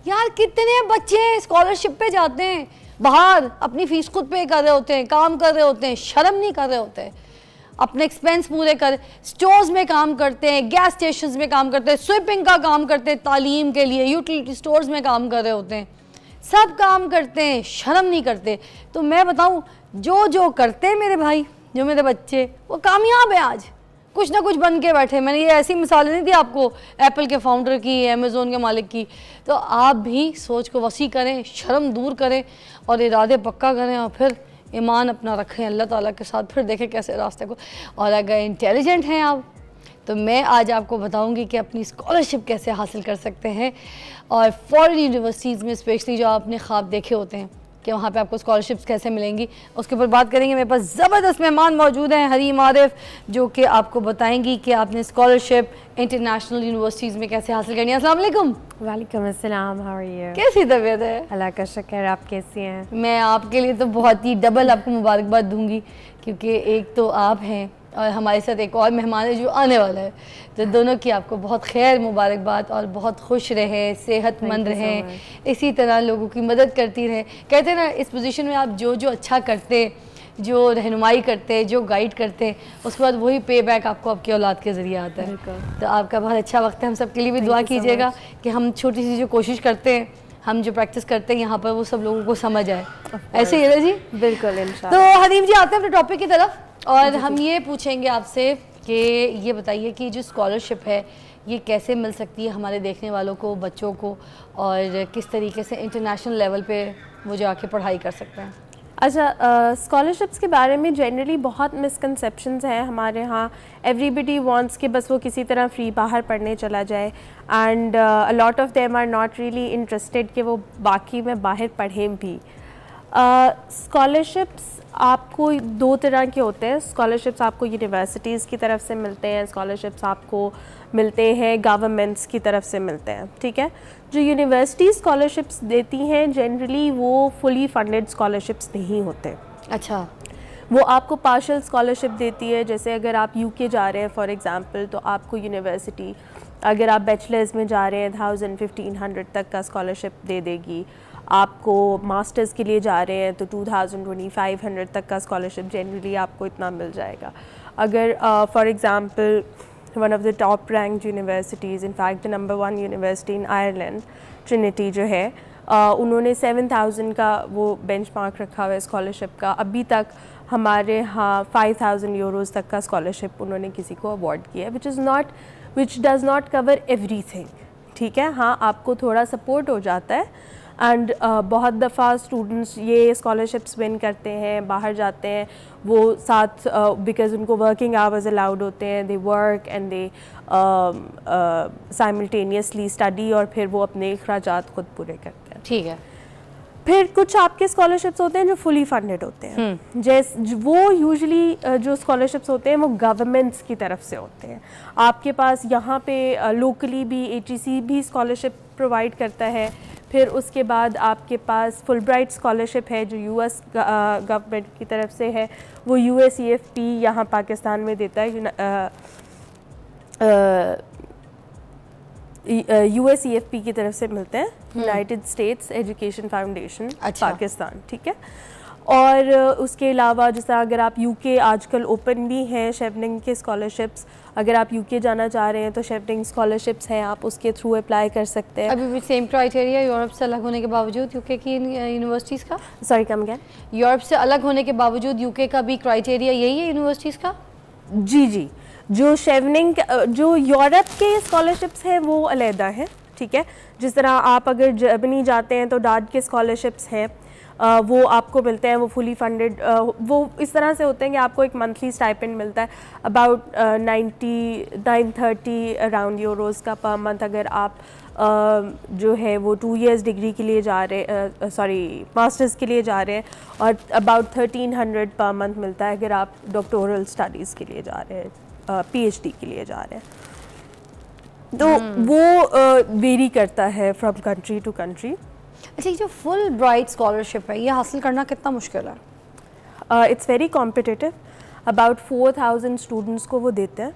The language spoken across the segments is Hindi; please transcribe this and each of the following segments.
यार कितने बच्चे स्कॉलरशिप पे जाते हैं, बाहर अपनी फीस खुद पे कर रहे होते हैं, काम कर रहे होते हैं, शर्म नहीं कर रहे होते हैं, अपने एक्सपेंस पूरे कर, स्टोर्स में काम करते हैं, गैस स्टेशंस में काम करते हैं, स्वीपिंग का काम करते हैं, तालीम के लिए यूटिलिटी स्टोर्स में काम कर रहे होते हैं, सब काम करते हैं, शर्म नहीं करते। तो मैं बताऊं, जो करते हैं मेरे भाई, जो मेरे बच्चे, वो कामयाब है, आज कुछ ना कुछ बन के बैठे। मैंने ये ऐसी मिसालें नहीं दी आपको एप्पल के फाउंडर की, अमेज़ोन के मालिक की। तो आप भी सोच को वसी करें, शर्म दूर करें और इरादे पक्का करें और फिर ईमान अपना रखें अल्लाह ताला के साथ, फिर देखें कैसे रास्ते को। और अगर इंटेलिजेंट हैं आप, तो मैं आज आपको बताऊंगी कि अपनी स्कॉलरशिप कैसे हासिल कर सकते हैं। और फॉरेन यूनिवर्सिटीज़ में स्पेशली जो आपने ख्वाब देखे होते हैं कि वहाँ पे आपको स्कॉलरशिप्स कैसे मिलेंगी, उसके ऊपर बात करेंगे। मेरे पास ज़बरदस्त मेहमान मौजूद हैं, हरीम आरिफ, जो कि आपको बताएंगी कि आपने स्कॉलरशिप इंटरनेशनल यूनिवर्सिटीज़ में कैसे हासिल करनी है। अस्सलाम वालेकुम। वालेकुम अस्सलाम, हाउ आर यू? कैसी तबीयत है? अल्लाह का शुक्र, आप कैसी हैं? मैं आपके लिए तो बहुत ही डबल आपको मुबारकबाद दूंगी, क्योंकि एक तो आप हैं और हमारे साथ एक और मेहमान है जो आने वाला है। तो दोनों की आपको बहुत खैर मुबारकबाद और बहुत खुश रहें, सेहतमंद रहें, इसी तरह लोगों की मदद करती रहें। कहते हैं ना, इस पोजीशन में आप जो अच्छा करते, जो रहनुमाई करते, जो गाइड करते, उसके बाद वही पे बैक आपको आपकी औलाद के ज़रिए आता है। तो आपका बहुत अच्छा वक्त है, हम सब के लिए भी दुआ कीजिएगा कि हम छोटी सी जो कोशिश करते हैं, हम जो प्रैक्टिस करते हैं यहाँ पर, वो सब लोगों को समझ आए। ऐसे ही है जी, बिल्कुल इंशाल्लाह। तो हरीम जी आते हैं अपने टॉपिक की तरफ और हम ये पूछेंगे आपसे कि ये बताइए कि जो स्कॉलरशिप है ये कैसे मिल सकती है हमारे देखने वालों को, बच्चों को, और किस तरीके से इंटरनेशनल लेवल पे वो जाके पढ़ाई कर सकते हैं। अच्छा, स्कॉलरशिप्स के बारे में जनरली बहुत मिसकंसेप्शंस हैं हमारे यहाँ। एवरीबडी वांट्स कि बस वो किसी तरह फ्री बाहर पढ़ने चला जाए, and a lot of them are not really interested कि वो बाकी में बाहर पढ़ें भी। स्कॉलरशिप्स आपको दो तरह के होते हैं। स्कॉलरशिप्स आपको यूनिवर्सिटीज़ की तरफ से मिलते हैं, स्कॉलरशिप्स आपको मिलते हैं गवर्नमेंट्स की तरफ से मिलते हैं, ठीक है। जो यूनिवर्सिटी स्कॉलरशिप्स देती हैं जनरली वो फुली फंडेड स्कॉलरशिप्स नहीं होते। अच्छा, वो आपको पार्शियल स्कॉलरशिप देती है। जैसे अगर आप यूके जा रहे हैं फॉर एग्ज़ाम्पल, तो आपको यूनिवर्सिटी, अगर आप बैचलर्स में जा रहे हैं 1000-1500 तक का स्कॉलरशिप दे देगी। आपको मास्टर्स के लिए जा रहे हैं तो 2000-2500 तक का स्कॉलरशिप जनरली आपको इतना मिल जाएगा। अगर for example one of the top ranked universities, in fact the number 1 university in Ireland, Trinity जो है, उन्होंने 7000 का वो बेंचमार्क रखा हुआ है स्कॉलरशिप का। अभी तक हमारे यहाँ 5000 यूरोज़ तक का स्कॉलरशिप उन्होंने किसी को अवॉर्ड किया है, विच डज़ नॉट कवर एवरीथिंग, ठीक है। हाँ, आपको थोड़ा सपोर्ट हो जाता है। एंड बहुत दफ़ा स्टूडेंट्स ये स्कॉलरशिप्स विन करते हैं, बाहर जाते हैं, वो साथ बिकॉज उनको वर्किंग आवर्स अलाउड होते हैं, they work and they simultaneously study, और फिर वो अपने अखराजात खुद पूरे करते हैं, ठीक है। फिर कुछ आपके स्कॉलरशिप्स होते हैं जो फुली फंडेड होते हैं। जैसे वो यूजुअली जो स्कॉलरशिप्स होते हैं वो गवर्नमेंट्स की तरफ से होते हैं। आपके पास यहाँ पे लोकली भी HEC भी स्कॉलरशिप प्रोवाइड करता है। फिर उसके बाद आपके पास फुलब्राइट स्कॉलरशिप है जो US गवर्नमेंट की तरफ से है, वो USEFP यहाँ पाकिस्तान में देता है। USEFP की तरफ से मिलते हैं, United states education foundation Pakistan, ठीक है। और उसके अलावा जैसा अगर आप UK, आजकल ओपन भी हैं शेफनिंग के स्कॉलरशिप्स, अगर आप UK जाना चाह रहे हैं तो शेफनिंग स्कॉलरशिप्स हैं, आप उसके थ्रू अप्लाई कर सकते हैं। अभी भी सेम क्राइटेरिया यूरोप से अलग होने के बावजूद UK की यूनिवर्सिटीज़ का? Sorry, come again. यूरोप से अलग होने के बावजूद UK का भी क्राइटेरिया यही है यूनिवर्सिटीज़ का? जी जी, जो शेफनिंग जो यूरोप के स्कॉलरशिप्स हैं वो अलहदा हैं, ठीक है। जिस तरह आप अगर जर्मनी जाते हैं तो डाड के स्कॉलरशिप्स हैं, वो आपको मिलते हैं, वो फुली फंडेड, वो इस तरह से होते हैं कि आपको एक मंथली स्टाइपेंड मिलता है अबाउट 930 अराउंड यूरोज़ का पर मंथ। अगर आप जो है वो 2 इयर्स डिग्री के लिए जा रहे, मास्टर्स के लिए जा रहे हैं, और अबाउट 1300 पर मंथ मिलता है अगर आप डॉक्टोरल स्टडीज़ के लिए जा रहे हैं, PhD के लिए जा रहे हैं। तो वो वेरी करता है फ्रॉम कंट्री टू कंट्री। अच्छा, ये जो फुल ब्राइट स्कॉलरशिप है ये हासिल करना कितना मुश्किल है? It's very competitive. About 4000 students को वो देते हैं,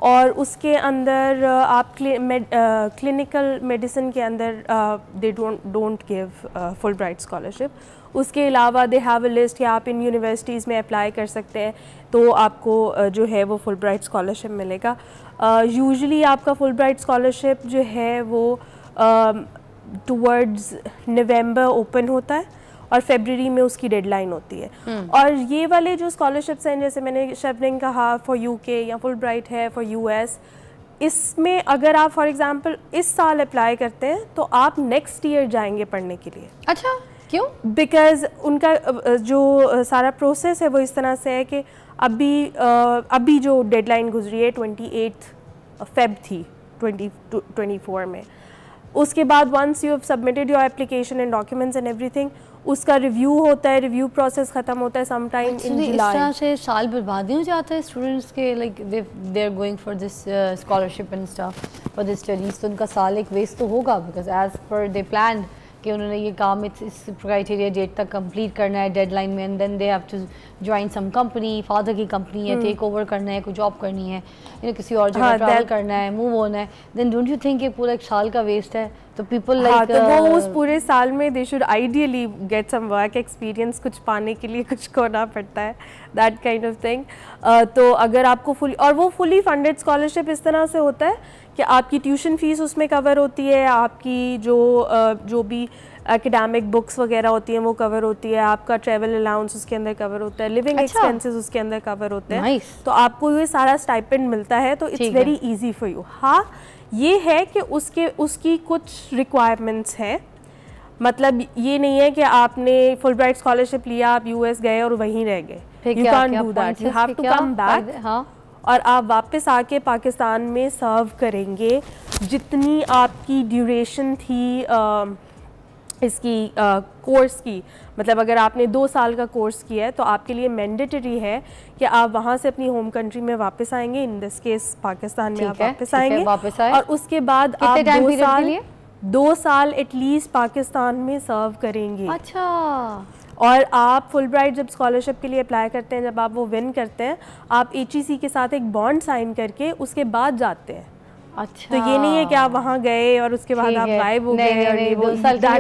और उसके अंदर आप क्लिनिकल मेडिसिन के अंदर they don't give Fulbright scholarship. उसके अलावा दे हैव अ लिस्ट कि आप इन यूनिवर्सिटीज़ में अप्लाई कर सकते हैं तो आपको जो है वो फुलब्राइट स्कॉलरशिप मिलेगा। यूजुअली आपका फुलब्राइट स्कॉलरशिप जो है वो टुवर्ड्स नवंबर ओपन होता है और फरवरी में उसकी डेडलाइन होती है। और ये वाले जो स्कॉलरशिप्स हैं, जैसे मैंने शेवनिंग कहा फॉर यूके या फुलब्राइट है फॉर यूएस, इसमें अगर आप फॉर एग्जांपल इस साल अप्लाई करते हैं तो आप नेक्स्ट ईयर जाएंगे पढ़ने के लिए। अच्छा, क्यों? बिकॉज उनका जो सारा प्रोसेस है वो इस तरह से है कि अभी जो डेडलाइन गुजरी है 28 फेब थी 2024 में। उसके बाद once you have submitted your application and documents and everything, उसका रिव्यू होता है, रिव्यू प्रोसेस ख़त्म होता है सम टाइम इन जुलाई। इस तरह से साल बर्बादी हो जाता है स्टूडेंट्स के, like they are going for this scholarship and stuff for this studies, तो उनका साल एक वेस्ट तो होगा because as per they plan कि उन्होंने ये काम इस क्राइटेरिया डेट तक कंप्लीट करना है डेडलाइन में, and then they have to join some company, father की कंपनी है, टेक ओवर करना है, कोई जॉब करनी है, किसी और जगह ट्रैवल करना है, मूव होना है, देन डोंट यू थिंक ये पूरा एक साल का वेस्ट है? तो पीपल लाइक तो वो उस पूरे साल में they should ideally get some work experience, कुछ पाने के लिए कुछ करना पड़ता है, दैट काइंड ऑफ थिंग। तो अगर आपको वो फुली फंडेड स्कॉलरशिप इस तरह से होता है कि आपकी ट्यूशन फीस उसमें कवर होती है, आपकी जो भी एकेडमिक बुक्स वगैरह होती हैं वो कवर होती है, आपका ट्रैवल अलाउंस उसके अंदर कवर होता है, लिविंग एक्सपेंसेस उसके अंदर कवर होते हैं। तो आपको ये सारा स्टाइपेंड मिलता है, तो it's very easy for you. हाँ, ये है कि उसकी कुछ रिक्वायरमेंट्स हैं, मतलब ये नहीं है कि आपने फुलब्राइट स्कॉलरशिप लिया, आप यूएस गए और वहीं रह गए, you can't do that, you have to come back. हाँ, और आप वापस आके पाकिस्तान में सर्व करेंगे जितनी आपकी ड्यूरेशन थी इसकी कोर्स की। मतलब अगर आपने 2 साल का कोर्स किया है तो आपके लिए मैंडेटरी है कि आप वहाँ से अपनी होम कंट्री में वापस आएंगे, इन दिस केस पाकिस्तान में आप वापस आएंगे, और उसके बाद आप 2 साल एटलीस्ट पाकिस्तान में सर्व करेंगे। अच्छा। और आप फुलब्राइट जब स्कॉलरशिप के लिए अप्लाई करते हैं, जब आप वो विन करते हैं, आप HEC के साथ एक बॉन्ड साइन करके उसके बाद जाते हैं। अच्छा, तो ये नहीं है कि आप वहाँ गए और उसके बाद आप गायब हो गए और ये वो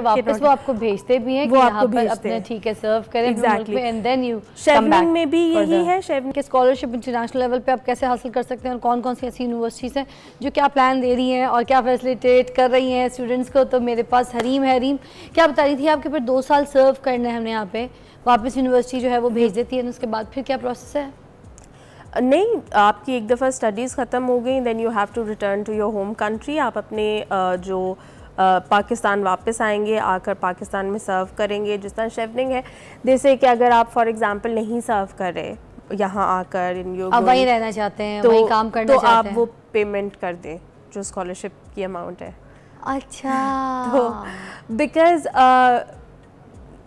वापस वो आपको भेजते भी हैं कि यहाँ पर अपने ठीक है सर्व करें exactly, and then you Chevening में भी यही है। शेवनिंग के स्कॉलरशिप इंटरनेशनल लेवल पे आप कैसे हासिल कर सकते हैं और कौन कौन सी ऐसी यूनिवर्सिटीज़ हैं जो क्या प्लान दे रही हैं और क्या फैसिलिटेट कर रही हैं स्टूडेंट्स को? तो मेरे पास हरीम है। हरीम, क्या बता रही थी आपके फिर 2 साल सर्व करना है हमने यहाँ पे, वापस यूनिवर्सिटी जो है वो भेज देती है, उसके बाद फिर क्या प्रोसेस है? नहीं, आपकी एक दफ़ा स्टडीज़ ख़त्म हो गई, then you have to return to your home country. आप अपने जो पाकिस्तान वापस आएंगे, आकर पाकिस्तान में सर्व करेंगे। जिस तरह शेवनिंग है, जैसे कि अगर आप फॉर एग्जांपल नहीं सर्व कर रहे यहाँ आकर, इन योर अब वहीं रहना चाहते हैं, वहीं काम करना चाहते हैं, तो आप वो पेमेंट कर दें जो स्कॉलरशिप की अमाउंट है। अच्छा। तो बिकॉज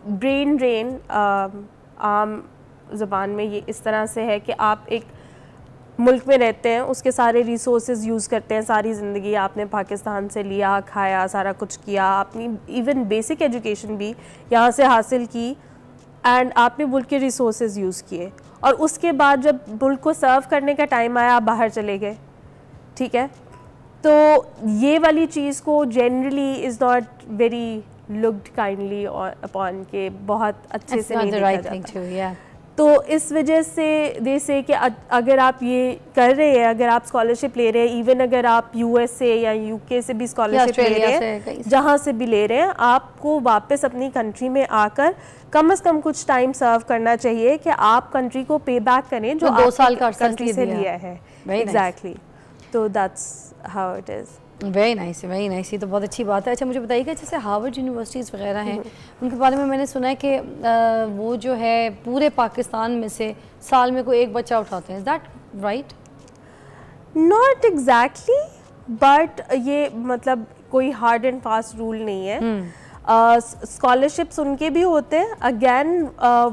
ब्रेन ड्रेन आम ज़बान में ये इस तरह से है कि आप एक मुल्क में रहते हैं, उसके सारे रिसोर्सेज यूज़ करते हैं, सारी ज़िंदगी आपने पाकिस्तान से लिया, खाया, सारा कुछ किया, आपने इवन बेसिक एजुकेशन भी यहाँ से हासिल की, एंड आपने मुल्क के रिसोर्सेज यूज़ किए, और उसके बाद जब मुल्क को सर्व करने का टाइम आया आप बाहर चले गए। ठीक है, तो ये वाली चीज़ को generally is not very looked kindly upon के बहुत अच्छे से नहीं देखा जाता। तो इस वजह से जैसे कि अगर आप ये कर रहे हैं, अगर आप स्कॉलरशिप ले रहे हैं, इवन अगर आप यूएस से या यूके से भी स्कॉलरशिप ले रहे हैं, जहाँ से भी ले रहे हैं, आपको वापस अपनी कंट्री में आकर कम से कम कुछ टाइम सर्व करना चाहिए कि आप कंट्री को पे बैक करें जो 2 साल का कंट्री से लिया है। एग्जैक्टली, तो that's how it is. Very nice, very nice, ये तो बहुत अच्छी बात है। अच्छा, मुझे बताइएगा जैसे हार्वर्ड यूनिवर्सिटीज़ वगैरह हैं, उनके बारे में मैंने सुना है कि वो जो है पूरे पाकिस्तान में से साल में कोई एक बच्चा उठाते हैं, is that right? Not exactly, but ये मतलब कोई हार्ड एंड फास्ट रूल नहीं है। स्कॉलरशिप्स उनके भी होते हैं, अगेन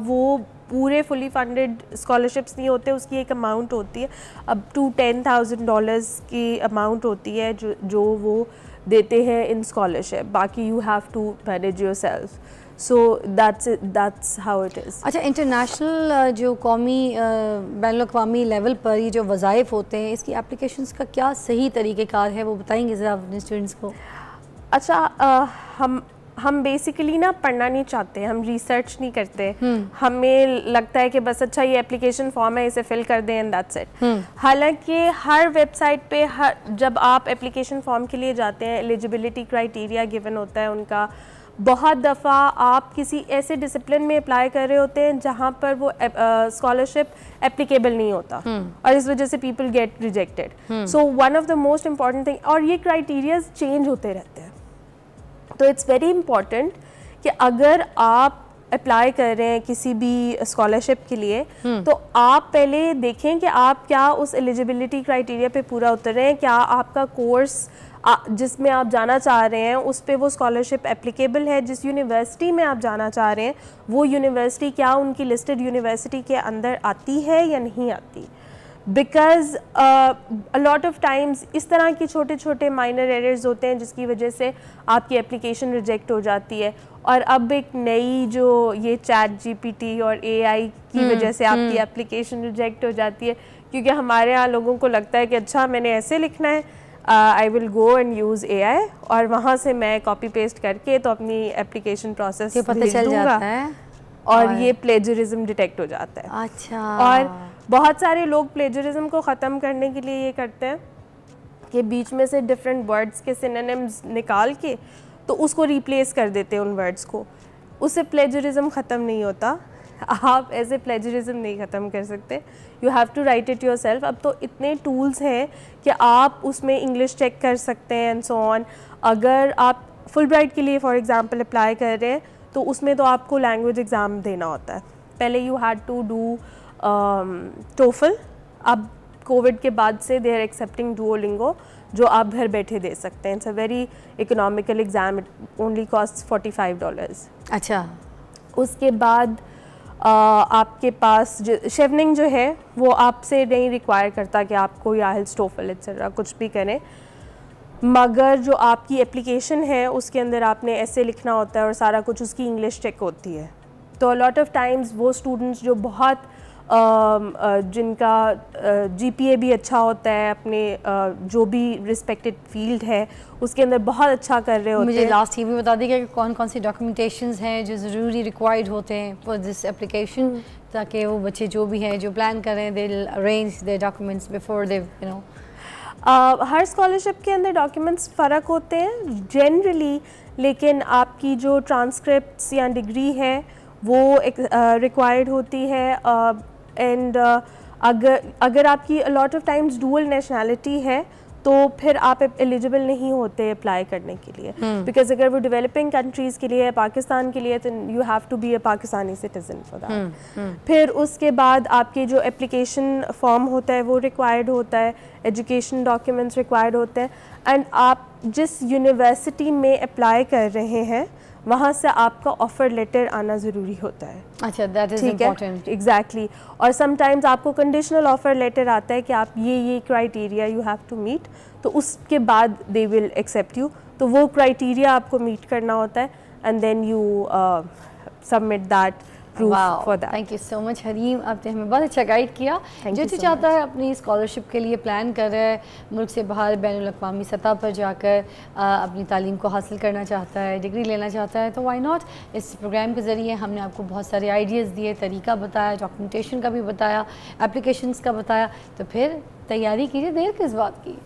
वो पूरे फुली फंडेड स्कॉलरशिप्स नहीं होते, उसकी एक अमाउंट होती है, अब टू $10,000 की अमाउंट होती है जो वो देते हैं इन स्कॉलरशिप, बाकी you have to manage yourself. So that's how it is. अच्छा, इंटरनेशनल जो कौमी बैनुल-अक़वामी लेवल पर ये जो वज़ाइफ होते हैं, इसकी एप्लीकेशंस का क्या सही तरीक़ेकार है, वो बताएंगे ज़रा अपने स्टूडेंट्स को? अच्छा, हम बेसिकली ना पढ़ना नहीं चाहते, हम रिसर्च नहीं करते। हमें लगता है कि बस अच्छा ये एप्लीकेशन फॉर्म है, इसे फिल कर दें एंड दैट्स इट। हालांकि हर वेबसाइट पे जब आप एप्लीकेशन फॉर्म के लिए जाते हैं, एलिजिबिलिटी क्राइटेरिया गिवन होता है उनका। बहुत दफ़ा आप किसी ऐसे डिसिप्लिन में अप्लाई कर रहे होते हैं जहाँ पर वो स्कॉलरशिप एप्लीकेबल नहीं होता और इस वजह से people get rejected. So one of the most important thing, और ये क्राइटेरियाज चेंज होते रहते हैं, तो इट्स वेरी इम्पॉर्टेंट कि अगर आप अप्लाई कर रहे हैं किसी भी स्कॉलरशिप के लिए तो आप पहले देखें कि आप क्या उस एलिजिबिलिटी क्राइटेरिया पे पूरा उतर रहे हैं, क्या आपका कोर्स जिसमें आप जाना चाह रहे हैं उस पे वो स्कॉलरशिप एप्लीकेबल है, जिस यूनिवर्सिटी में आप जाना चाह रहे हैं वो यूनिवर्सिटी क्या उनकी लिस्टेड यूनिवर्सिटी के अंदर आती है या नहीं आती। Because a lot of times इस तरह की छोटे छोटे माइनर एरर्स होते हैं जिसकी वजह से आपकी एप्लीकेशन रिजेक्ट हो जाती है। और अब एक नई जो ये ChatGPT और AI की वजह से आपकी एप्लीकेशन रिजेक्ट हो जाती है, क्योंकि हमारे यहाँ लोगों को लगता है कि अच्छा मैंने ऐसे लिखना है, I will go and use AI और वहाँ से मैं कॉपी पेस्ट करके तो अपनी एप्लीकेशन प्रोसेस पता चल जाता है और ये प्लेजरिज्म डिटेक्ट हो जाता है। अच्छा। और बहुत सारे लोग प्लेजरिज्म को ख़त्म करने के लिए ये करते हैं कि बीच में से डिफरेंट वर्ड्स के सिनोनिम्स निकाल के तो उसको रिप्लेस कर देते हैं उन वर्ड्स को। उससे प्लेजरिज्म ख़त्म नहीं होता, आप ऐसे प्लेजरिज्म नहीं ख़त्म कर सकते, you have to write it yourself. अब तो इतने टूल्स हैं कि आप उसमें इंग्लिश चेक कर सकते हैं एंड सो ऑन। अगर आप फुलब्राइट के लिए फॉर एग्जांपल अप्लाई कर रहे हैं तो उसमें तो आपको लैंग्वेज एग्ज़ाम देना होता है। पहले you had to do TOEFL, अब कोविड के बाद से दे आर एक्सेप्टिंग डुओलिंगो जो आप घर बैठे दे सकते हैं। It's a very economical exam, it only cost $45। अच्छा। उसके बाद आपके पास शेवनिंग जो है वो आपसे नहीं रिक्वायर करता कि आपको IELTS टोफल एक्सेट्रा कुछ भी करें, मगर जो आपकी एप्लीकेशन है उसके अंदर आपने ऐसे लिखना होता है और सारा कुछ उसकी इंग्लिश चेक होती है। तो लॉट ऑफ टाइम्स वो स्टूडेंट्स जो बहुत जिनका GPA भी अच्छा होता है, अपने जो भी रिस्पेक्टेड फील्ड है उसके अंदर बहुत अच्छा कर रहे होते हैं। मुझे लास्ट ये भी बता दीजिए कि कौन कौन सी डॉक्यूमेंटेशंस हैं जो ज़रूरी रिक्वायर्ड होते हैं फॉर दिस एप्लीकेशन, ताकि वो बच्चे जो भी हैं जो प्लान कर रहे हैं they arrange their documents before they you know. हर स्कॉलरशिप के अंदर डॉक्यूमेंट्स फ़र्क होते हैं जनरली, लेकिन आपकी जो ट्रांसक्रिप्ट्स या डिग्री है वो रिक्वायर्ड होती है। एंड अगर आपकी lot of times dual nationality है तो फिर आप एलिजिबल नहीं होते अप्लाई करने के लिए, बिकॉज अगर वो डेवलपिंग कंट्रीज़ के लिए है, पाकिस्तान के लिए, तो you have to be a Pakistani citizen for that. फिर उसके बाद आपके जो एप्लीकेशन फॉर्म होता है वो रिक्वायर्ड होता है, एजुकेशन डॉक्यूमेंट्स रिक्वायर्ड होते हैं, एंड आप जिस यूनिवर्सिटी में अप्लाई कर रहे हैं वहाँ से आपका ऑफ़र लेटर आना ज़रूरी होता है। अच्छा, दैट इज़ इम्पोर्टेंट। एग्जैक्टली। और समटाइम्स आपको कंडीशनल ऑफ़र लेटर आता है कि आप ये criteria you have to meet, तो उसके बाद दे विल एक्सेप्ट यू। तो वो क्राइटेरिया आपको मीट करना होता है and then you submit that proof for that. Thank you so much Hareem, आपने हमें बहुत अच्छा गाइड किया। जो चाहता है अपनी स्कॉलरशिप के लिए प्लान कर रहा है, मुल्क से बाहर बैनुल-अक़वामी सतह पर जाकर अपनी तालीम को हासिल करना चाहता है, डिग्री लेना चाहता है, तो वाई नॉट। इस प्रोग्राम के ज़रिए हमने आपको बहुत सारे आइडियाज़ दिए, तरीका बताया, डॉक्यूमेंटेशन का भी बताया, एप्लीकेशंस का बताया, तो फिर तैयारी कीजिए, देर किस बात की।